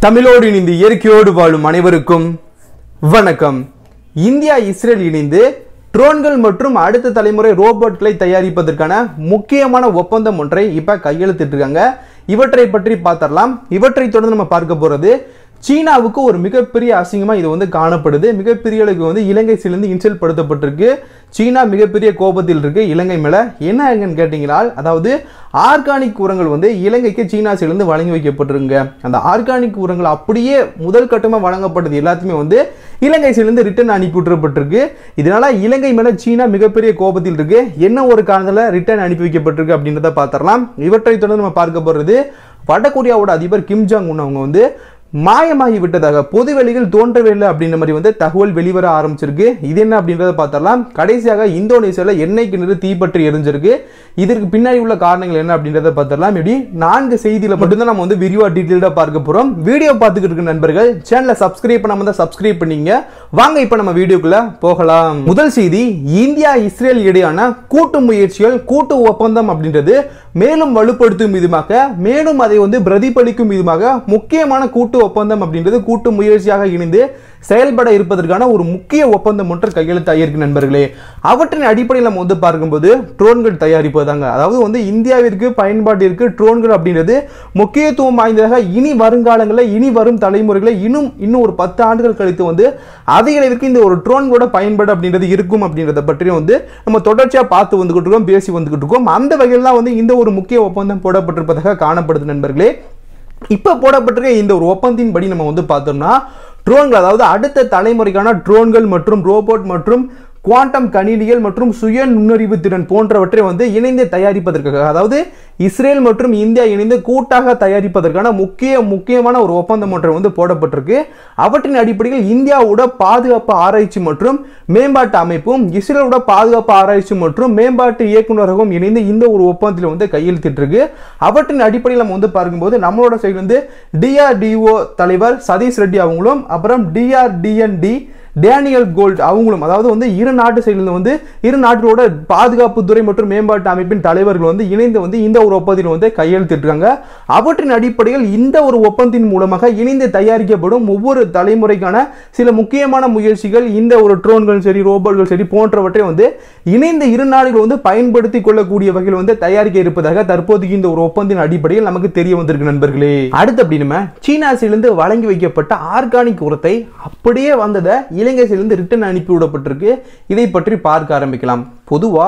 தமிழோடு இணைந்து இயற்கையோடு வாழும் அனைவருக்கும் வணக்கம். இந்தியா இஸ்ரேல் இணைந்து ட்ரோன்கள் மற்றும் அடுத்த தலைமுறை ரோபோட்களை தயாரிப்பதற்கான முக்கியமான ஒப்பந்தம் ஒன்றை இப்ப கையெழுத்திட்டிருக்காங்க. இவற்றை பற்றி பார்த்தரலாம். இவற்றை தொடர்ந்து நம்ம பார்க்க போறது சீனாவுக்கு ஒரு மிகப்பெரிய அசிங்கமா இது காணப்படுது. மிகப்பெரிய அளவுக்கு இலங்கை சிலிருந்து இன்சல்ட் படுத்தப்பட்டிருக்கு. சீனா மிகப்பெரிய கோபத்தில் இருக்கு இலங்கை மேல. என்ன கேட்டீங்கன்னா, அதாவது ஆர்கானிக் உரங்கள் இலங்கைக்கு சீனா சிலிருந்து வழங்கி வைக்கப்பட்டிருங்க. அந்த ஆர்கானிக் உரங்கள் அப்படியே முதல் கட்டமா வழங்கப்பட்டது எல்லாத்தையுமே இலங்கை சிலிருந்து ரிட்டர்ன் அனுப்பி விட்டுறப்பட்டிருக்கு. இதனால இலங்கை மேல சீனா மிகப்பெரிய கோபத்தில் இருக்கு. என்ன ஒரு காரணத்துல ரிட்டர்ன் அனுப்பி வைக்கப்பட்டிருக்கு அப்படின்றத பார்த்தரலாம். இவற்றை தொடர்ந்து நம்ம பார்க்க போறது வடகொரியாவோட அதிபர் கிம் ஜாங் உன் அவங்க மாயமாகி விட்டதாக பொதுவெளியில் தோன்றவே இல்லை அப்படின்ற மாதிரி தகவல் வெளிவர ஆரம்பிச்சிருக்கு. இது என்ன அப்படின்றத பார்த்தரலாம். கடைசியாக இந்தோனேசியால எண்ணெய் கிணறு தீப்பற்றி எரிஞ்சிருக்கு. இதற்கு பின்னாடி உள்ள காரணங்கள் என்ன அப்படின்றத பார்த்தரலாம். இப்படி 4 செய்தியில மட்டும்தான் நம்ம விரிவா டீடைல்டா பார்க்க போறோம். வீடியோ பார்த்துக்கிட்டு இருக்க நண்பர்கள் சேனலை சப்ஸ்கிரைப் பண்ணாம தான் சப்ஸ்கிரைப் பண்ணீங்க. வாங்க இப்ப நம்ம வீடியோக்குள்ள போகலாம். முதல் செய்தி, இந்தியா இஸ்ரேல் இடையான கூட்டு முயற்சிகள் கூட்டு ஒப்பந்தம் அப்படின்றது மேலும் வலுப்படுத்தும் விதமாக, மேலும் அதை பிரதிபலிக்கும் விதமாக முக்கியமான கூட்டு ஒப்பந்தம் அப்படின்றது கூட்டு முயற்சியாக இணைந்து செயல்பட இருப்பதற்கான ஒரு முக்கிய ஒப்பந்தம் ஒன்று கையெழுத்தாயிருக்கு நண்பர்களே. அவற்றின் அடிப்படையில் நம்ம பார்க்கும்போது ட்ரோன்கள் தயாரிப்பதாங்க. அதாவது இந்தியாவிற்கு பயன்பாட்டிற்கு ட்ரோன்கள் அப்படின்றது முக்கியத்துவம் வாய்ந்ததாக இனி வருங்காலங்களில் இனி வரும் தலைமுறைகளை இன்னும் ஒரு 10 ஆண்டுகள் கழித்து அதிக அளவிற்கு இந்த ஒரு ட்ரோன்களோட பயன்பாடு அப்படின்றது இருக்கும் அப்படின்றத பற்றி நம்ம தொடர்ச்சியா பார்த்து வந்துகிட்டு இருக்கோம், பேசி வந்துகிட்டு இருக்கோம். அந்த வகையில் தான் இந்த ஒரு முக்கிய ஒப்பந்தம் போடப்பட்டிருப்பதாக காணப்படுது நண்பர்களே. இப்ப போடப்பட்டிருக்க இந்த ஒரு ஒப்பந்தத்தின் படி நம்ம பார்த்தோம்னா ட்ரோன்கள், அதாவது அடுத்த தலைமுறைக்கான ட்ரோன்கள் மற்றும் ரோபோட் மற்றும் குவாண்டம் கணினிகள் மற்றும் சுய நுண்ணறிவு திறன் போன்றவற்றை இணைந்து தயாரிப்பதற்காக, அதாவது இஸ்ரேல் மற்றும் இந்தியா இணைந்து கூட்டாக தயாரிப்பதற்கான முக்கியமான ஒரு ஒப்பந்தம் ஒன்றை போடப்பட்டிருக்கு. அவற்றின் அடிப்படையில் இந்தியாவோட பாதுகாப்பு ஆராய்ச்சி மற்றும் மேம்பாட்டு அமைப்பும் இஸ்ரேலோட பாதுகாப்பு ஆராய்ச்சி மற்றும் மேம்பாட்டு இயக்குநரகம் இணைந்து இந்த ஒரு ஒப்பந்தத்தில் கையெழுத்திட்டிருக்கு. அவற்றின் அடிப்படையில் நம்ம பார்க்கும்போது நம்மளோட சைடு DRDO தலைவர் சதீஷ் ரெட்டி அவங்களும், அப்புறம் DRDND டேனியல் கோல்ட் அவங்களும், அதாவது இரு நாட்டு சைடில் இரு நாட்டோட பாதுகாப்பு துறை மற்றும் மேம்பாட்டு அமைப்பின் தலைவர்கள் இணைந்து இந்த ஒரு ஒப்பந்தத்தில் கையெழுத்திட்டிருக்காங்க. அவற்றின் அடிப்படையில் இந்த ஒரு ஒப்பந்தத்தின் மூலமாக இணைந்து தயாரிக்கப்படும் ஒவ்வொரு தலைமுறைக்கான சில முக்கியமான முயற்சிகள், இந்த ஒரு ட்ரோன்கள் சரி ரோபோட்கள் சரி போன்றவற்றை இணைந்து இரு நாடுகள் பயன்படுத்திக் கொள்ளக்கூடிய வகையில் தயாரிக்க இருப்பதாக தற்போதைக்கு இந்த ஒரு ஒப்பந்தின் அடிப்படையில் நமக்கு தெரிய வந்திருக்கு நண்பர்களே. அடுத்து அப்படி நம்ம சீனா சைடிலிருந்து வழங்கி வைக்கப்பட்ட ஆர்கானிக் உரத்தை அப்படியே வந்ததை இலங்கை சைடிலிருந்து ரிட்டர்ன் அனுப்பி விடப்பட்டிருக்கு. இதை பற்றி பார்க்க ஆரம்பிக்கலாம். பொதுவா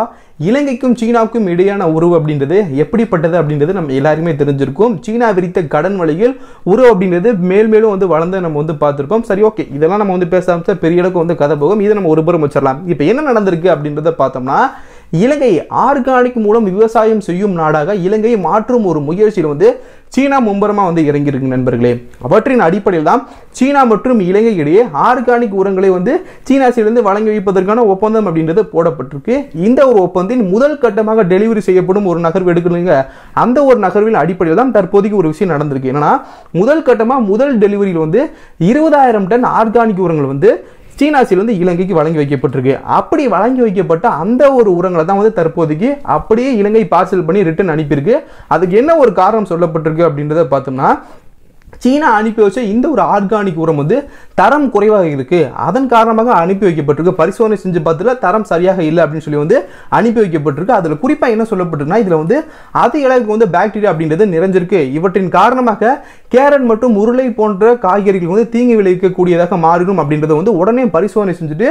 இலங்கைக்கும் சீனாவுக்கும் இடையான உறவு அப்படின்றது எப்படிப்பட்டது அப்படின்றது நம்ம எல்லாருமே தெரிஞ்சிருக்கும். சீனா விரித்த கடன் வழியில் உறவு அப்படின்றது மேலும் வளர்ந்து நம்ம பார்த்திருப்போம். சரி, ஓகே, இதெல்லாம் நம்ம பேச ஆரம்பிச்சா பெரிய அளவுக்கு கதை போகும். இதை நம்ம ஒரு புறம் வச்சிடலாம். இப்போ என்ன நடந்திருக்கு அப்படின்றத பார்த்தோம்னா, இலங்கை ஆர்கானிக் மூலம் விவசாயம் செய்யும் நாடாக இலங்கையை மாற்றும் ஒரு முயற்சியில் சீனா மும்பரமா இறங்கியிருக்கு நண்பர்களே. அவற்றின் அடிப்படையில் தான் சீனா மற்றும் இலங்கை இடையே ஆர்கானிக் உரங்களை சீனா சைடிலிருந்து வழங்கி வைப்பதற்கான ஒப்பந்தம் அப்படின்றது போடப்பட்டிருக்கு. இந்த ஒரு ஒப்பந்தின் முதல் கட்டமாக டெலிவரி செய்யப்படும் ஒரு நகர்வு எடுக்கணுங்க. அந்த ஒரு நகர்வின் அடிப்படையில் தான் தற்போதைக்கு ஒரு விஷயம் நடந்திருக்கு. என்னன்னா, முதல் கட்டமாக முதல் டெலிவரியில் 20,000 டன் ஆர்கானிக் உரங்கள் சீனாசிலிருந்து இலங்கைக்கு வழங்கி வைக்கப்பட்டிருக்கு. அப்படி வழங்கி வைக்கப்பட்ட அந்த ஒரு உரங்களை தான் தற்போதைக்கு அப்படியே இலங்கை பார்சல் பண்ணி ரிட்டர்ன் அனுப்பியிருக்கு. அதுக்கு என்ன ஒரு காரணம் சொல்லப்பட்டிருக்கு அப்படின்றத பார்த்தோம்னா, சீனா அனுப்பி வச்ச இந்த ஒரு ஆர்கானிக் உரம் தரம் குறைவாக இருக்கு, அதன் காரணமாக அனுப்பி வைக்கப்பட்டிருக்கு. பரிசோதனை செஞ்சு பார்த்துல தரம் சரியாக இல்லை அப்படின்னு சொல்லி அனுப்பி வைக்கப்பட்டிருக்கு. அதுல குறிப்பா என்ன சொல்லப்பட்டிருக்குன்னா, இதுல அதிக அளவுக்கு பாக்டீரியா அப்படின்றது நிறைஞ்சிருக்கு. இவற்றின் காரணமாக கேரட் மற்றும் உருளை போன்ற காய்கறிகள் தீங்கு விளைவிக்கக்கூடியதாக மாறிடும் அப்படின்றத உடனே பரிசோதனை செஞ்சுட்டு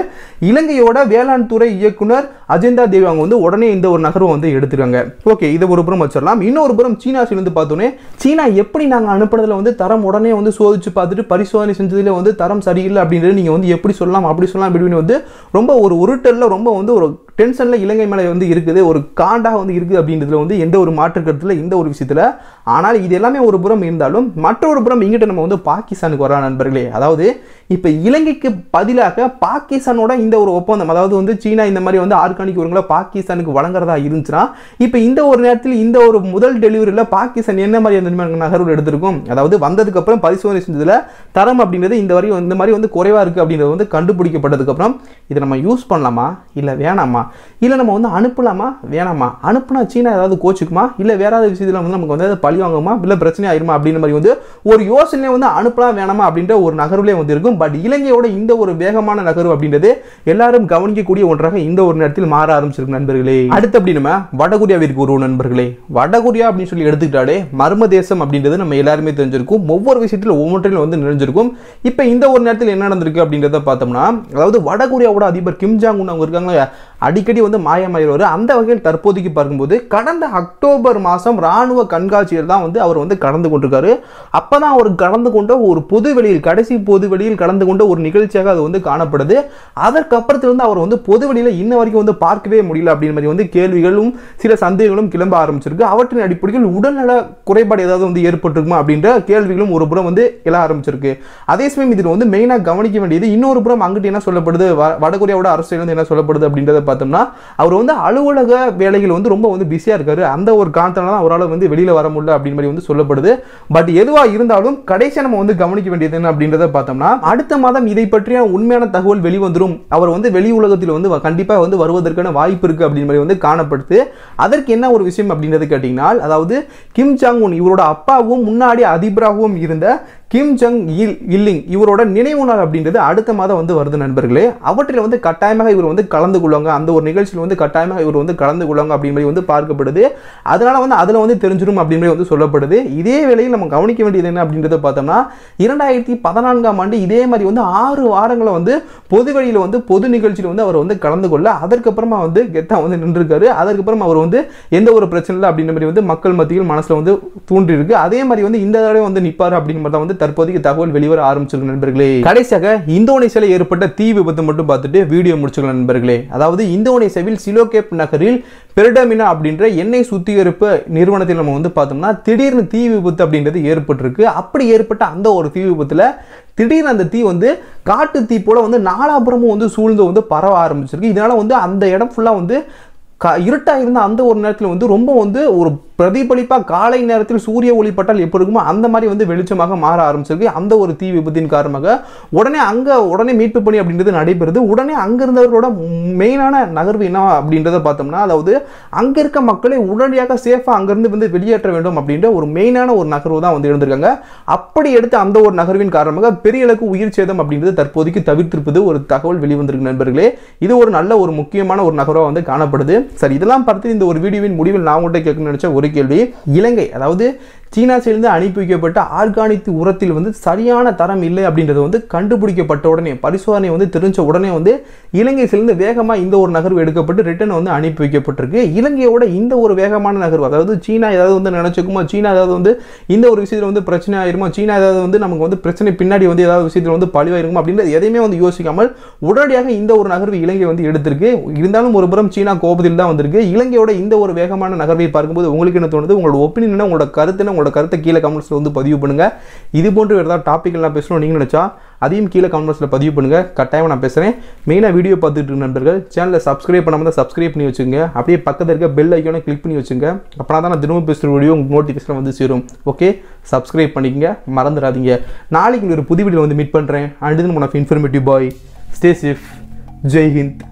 இலங்கையோட வேளாண் துறை இயக்குனர் அஜெண்டா தேவி அவங்க உடனே இந்த ஒரு நகர்வை எடுத்துருக்காங்க. ஓகே, இதை ஒரு புறம் வச்சிடலாம். இன்னொரு புறம் சீனா சைடு பார்த்தோன்னே, சீனா எப்படி நாங்க அனுப்புறதுல தரம் உடனே சோதிச்சு பார்த்துட்டு பரிசோதனை செஞ்சதுல தரம் சரியில்லை அப்படின்றது நீங்க எப்படி சொல்லலாம் அப்படி சொல்லலாம் அப்படின்னு ரொம்ப ஒரு உருட்டல்ல ரொம்ப ஒரு டென்ஷன்ல இலங்கை மேல இருக்குது, ஒரு காண்டாக இருக்குது அப்படின்றதுல எந்த ஒரு மாற்று கருத்துல இந்த ஒரு விஷயத்துல. ஆனால் இது எல்லாமே ஒரு புறம் இருந்தாலும் மற்றொரு புறம் இங்கிட்ட நம்ம பாகிஸ்தானுக்கு வர நண்பர்களே. அதாவது இப்ப இலங்கைக்கு பதிலாக பாகிஸ்தானோட இந்த ஒரு ஒப்பந்தம், அதாவது சீனா இந்த மாதிரி ஆர்கானிக் உரங்களை பாகிஸ்தானுக்கு வழங்குறதா இருந்துச்சுன்னா, இப்ப இந்த ஒரு நேரத்தில் இந்த ஒரு முதல் டெலிவரியில பாகிஸ்தான் என்ன மாதிரி நகர்வு எடுத்திருக்கும், அதாவது வந்ததுக்கு அப்புறம் பரிசோதனை செஞ்சதுல தரம் அப்படின்றது இந்த மாதிரி குறைவா இருக்கு அப்படின்றது கண்டுபிடிக்கப்பட்டதுக்கு அப்புறம் இதை நம்ம யூஸ் பண்ணலாமா இல்ல வேணாமா இல்லை நம்ம வந்து அனுப்பலாமா வேணாமா, அனுப்புனா சீனா ஏதாவது கோச்சுக்குமா, இல்லை வேற ஏதாவது விஷயத்தில் வந்து நமக்கு வந்து பழி வாங்குமா, இல்லை பிரச்சனை ஆயிருமா அப்படின்ற மாதிரி வந்து ஒரு யோசனை வந்து அனுப்பலாம் வேணாமா அப்படின்ற ஒரு நகர்வுலே வந்து இருக்கும். பட் இலங்கையோட இந்த ஒரு வேகமான நகர்வு அப்படின்றது எல்லாரும் கவனிக்கக்கூடிய ஒன்றாக இந்த ஒரு நேரத்தில் மாற ஆரம்பிச்சிருக்கு நண்பர்களே. அடுத்து அப்படி நம்ம வடகொரியாவிற்கு ஒரு நண்பர்களே. வடகொரியா அப்படின்னு சொல்லி எடுத்துக்கிட்டாலே மர்ம தேசம் அப்படின்றது நம்ம எல்லாருமே தெரிஞ்சிருக்கும். ஒவ்வொரு விஷயத்தில் ஒவ்வொன்றிலும் வந்து நிறைஞ்சிருக்கும். இப்போ இந்த ஒரு நேரத்தில் என்ன நடந்திருக்கு அப்படின்றத பார்த்தோம்னா, அதாவது வடகொரியாவோட அதிபர் கிம் ஜாங் உன் அவங்க இருக்காங்க, அடிக்கடி வந்து மாயமாயிருவாரு. அந்த வகையில் தற்போதைக்கு பார்க்கும்போது கடந்த அக்டோபர் மாதம் ராணுவ கண்காட்சியில் தான் வந்து அவர் வந்து கலந்து கொண்டிருக்காரு. அப்பதான் அவர் கலந்து கொண்ட ஒரு பொது வெளியில், கடைசி பொது வெளியில் கலந்து கொண்ட ஒரு நிகழ்ச்சியாக அது வந்து காணப்படுது. அதற்கப்புறத்துல வந்து அவர் வந்து பொது வெளியில இன்ன வரைக்கும் வந்து பார்க்கவே முடியல அப்படின்ற மாதிரி வந்து கேள்விகளும் சில சந்தேகங்களும் கிளம்ப ஆரம்பிச்சிருக்கு. அவற்றின் அடிப்படையில் உடல்நல குறைபாடு ஏதாவது வந்து ஏற்பட்டிருக்குமா அப்படின்ற கேள்விகளும் ஒரு புறம் வந்து எழ ஆரம்பிச்சிருக்கு. அதே சமயம் இதில் வந்து மெயினாக கவனிக்க வேண்டியது இன்னொரு புறம் அங்கிட்டு என்ன சொல்லப்படுது, வடகொரியாவோட அரசியல் வந்து என்ன சொல்லப்படுது அப்படின்றத பார்த்தோம்னா, அவர் வந்து அலுவலக வேலைகள் வந்து ரொம்ப வந்து பிஸியா இருக்காரு. அந்த ஒரு காரணத்தால தான் அவரால் வந்து வெளியில வர முடியல அப்படின்னு மாதிரி வந்து சொல்லப்படுது. பட் எதுவா இருந்தாலும் கடைசியா நம்ம வந்து கவனிக்க வேண்டியது என்ன அப்படின்றத பார்த்தோம்னா, அடுத்த மாதம் இதை பற்றிய உண்மையான தகவல் வெளிவந்துரும். அவர் வந்து வெளி உலகத்தில் வந்து கண்டிப்பா வந்து வருவதற்கான வாய்ப்பு இருக்கு அப்படின்னு மாதிரி வந்து காணப்படுது. அதற்கு என்ன ஒரு விஷயம் அப்படின்றது கேட்டீங்கன்னா, அதாவது கிம் ஜாங் உன் இவரோட அப்பாவும் முன்னாடி அதிபராகவும் இருந்த கிம் ஜங் இல்லிங் இவரோட நினைவு நாள் அப்படின்றது அடுத்த மாதம் வந்து வருது நண்பர்களே. அவற்றில் வந்து கட்டாயமாக இவர் வந்து கலந்து கொள்வாங்க. அந்த ஒரு நிகழ்ச்சியில் வந்து கட்டாயமாக இவர் வந்து கலந்து கொள்வாங்க அப்படின்னு வந்து பார்க்கப்படுது. அதனால வந்து அதில் வந்து தெரிஞ்சிடும் அப்படின்னு வந்து சொல்லப்படுது. இதே வேளையில் நம்ம கவனிக்க வேண்டியது என்ன அப்படின்றத பார்த்தோம்னா, 2014ஆம் ஆண்டு இதே மாதிரி வந்து 6 வாரங்களை வந்து பொது வழியில் வந்து பொது நிகழ்ச்சியில் வந்து அவர் வந்து கலந்து கொள்ள அதற்கப்புறமா வந்து கெத்தா வந்து நின்றுருக்காரு. அதற்கப்புறம் அவர் வந்து எந்த ஒரு பிரச்சனை இல்லை அப்படின்ற மாதிரி வந்து மக்கள் மத்தியில் மனசுல வந்து தூண்டி இருக்கு. அதே மாதிரி வந்து இந்த தடவை வந்து நிப்பாரு அப்படிங்கிற மாதிரி வந்து தற்போதைக்கு தகவல் வெளிவர ஆரம்பிச்சிருக்கு நண்பர்களே. கடைசியாக இந்தோனேசியாவில் ஏற்பட்ட தீ விபத்து மட்டும் பார்த்துட்டு வீடியோ முடிச்சுக்கலாம் நண்பர்களே. அதாவது இந்தோனேசியாவில் சிலோகேப் நகரில் பெர்டமினா அப்படின்ற எண்ணெய் சுத்திகரிப்பு நிறுவனத்தில் நம்ம வந்து பார்த்தோம்னா திடீர்னு தீ விபத்து அப்படின்றது ஏற்பட்டிருக்கு. அப்படி ஏற்பட்ட அந்த ஒரு தீ விபத்துல திடீர்னு அந்த தீ வந்து காட்டு தீ போல வந்து நாலாபுரமும் வந்து சூழ்ந்து வந்து பரவ ஆரம்பிச்சிருக்கு. இதனால வந்து அந்த இடம் ஃபுல்லா வந்து இருட்டா இருந்த அந்த ஒரு நேரத்தில் வந்து ரொம்ப வந்து ஒரு பிரதிபலிப்பா காலை நேரத்தில் சூரிய ஒளிப்பட்டால் எப்படி இருக்குமோ அந்த மாதிரி வந்து வெளிச்சமாக மாற ஆரம்பிச்சிருக்கு. அந்த ஒரு தீ விபத்தின் காரணமாக உடனே மீட்பு பணி அப்படின்றது நடைபெறுது. உடனே அங்க இருந்தவர்களோட மெயினான நகர்வு என்ன அப்படின்றத பார்த்தோம்னா, அதாவது அங்க இருக்க மக்களை உடனடியாக சேஃபா அங்கிருந்து வந்து வெளியேற்ற வேண்டும் அப்படின்ற ஒரு மெயினான ஒரு நகர்வு தான் வந்து இருந்திருக்காங்க. அப்படி எடுத்த அந்த ஒரு நகர்வின் காரணமாக பெரிய அளவுக்கு உயிர் சேதம் அப்படின்றது தற்போதைக்கு தவிர்த்திருப்பது ஒரு தகவல் வெளிவந்திருக்கு நண்பர்களே. இது ஒரு நல்ல ஒரு முக்கியமான ஒரு நகர்வாக வந்து காணப்படுது. சரி, இதெல்லாம் பார்த்து இந்த ஒரு வீடியோவின் முடிவில் நான் உங்கள்கிட்ட கேட்கணும்னு நினைச்ச ஒரு கேள்வி, இலங்கை அதாவது சீனா சேர்ந்து அனுப்பி வைக்கப்பட்ட ஆர்கானிக் உரத்தில் வந்து சரியான தரம் இல்லை அப்படின்றது வந்து கண்டுபிடிக்கப்பட்ட உடனே, பரிசோதனை வந்து தெரிஞ்ச உடனே வந்து இலங்கை சேர்ந்து வேகமாக இந்த ஒரு நகர்வு எடுக்கப்பட்டு ரிட்டர்ன் வந்து அனுப்பி வைக்கப்பட்டிருக்கு. இலங்கையோட இந்த ஒரு வேகமான நகர்வு, அதாவது சீனா ஏதாவது வந்து நினைச்சுக்குமோ, சீனா ஏதாவது வந்து இந்த ஒரு விஷயத்தில் வந்து பிரச்சனை ஆயிருமோ, சீனா ஏதாவது வந்து நமக்கு வந்து பிரச்சனை பின்னாடி வந்து ஏதாவது விஷயத்தில் வந்து பழிவாயிருக்கும் அப்படின்றது எதையுமே வந்து யோசிக்காமல் உடனடியாக இந்த ஒரு நகர்வு இலங்கை வந்து எடுத்திருக்கு. இருந்தாலும் ஒரு புறம் சீனா கோபத்தில் தான் வந்திருக்கு. இலங்கையோட இந்த ஒரு வேகமான நகர்வை பார்க்கும்போது உங்களுக்கு என்ன தோணுது? உங்களோட ஒப்பீனியன், உங்களோட கருத்து, உங்களோட கருத்தை கீழே கமெண்ட்ஸ்ல வந்து பதிவு பண்ணுங்க. இது போன்ற வேறு ஏதாவது டாபிக் எல்லாம் பேசணும் நீங்க நினைச்சா அதையும் கீழே கமெண்ட்ஸ்ல பதிவு பண்ணுங்க. கட்டாயமா நான் பேசுறேன். மெயினா வீடியோ பார்த்துட்டு இருக்க நண்பர்கள் சேனலை சப்ஸ்கிரைப் பண்ணாம தான் சப்ஸ்கிரைப் பண்ணி வச்சுங்க. அப்படியே பக்கத்துல இருக்க பெல் ஐக்கானை கிளிக் பண்ணி வச்சுங்க. அப்பனா தான் நான் தினமும் பேசுற வீடியோ உங்களுக்கு நோட்டிஃபிகேஷன் வந்து சேரும். ஓகே, சப்ஸ்கிரைப் பண்ணிக்கங்க, மறந்துடாதீங்க. நாளைக்கு ஒரு புது வீடியோ வந்து மீட் பண்றேன். And then one of informative bye. Stay safe. Jai Hind.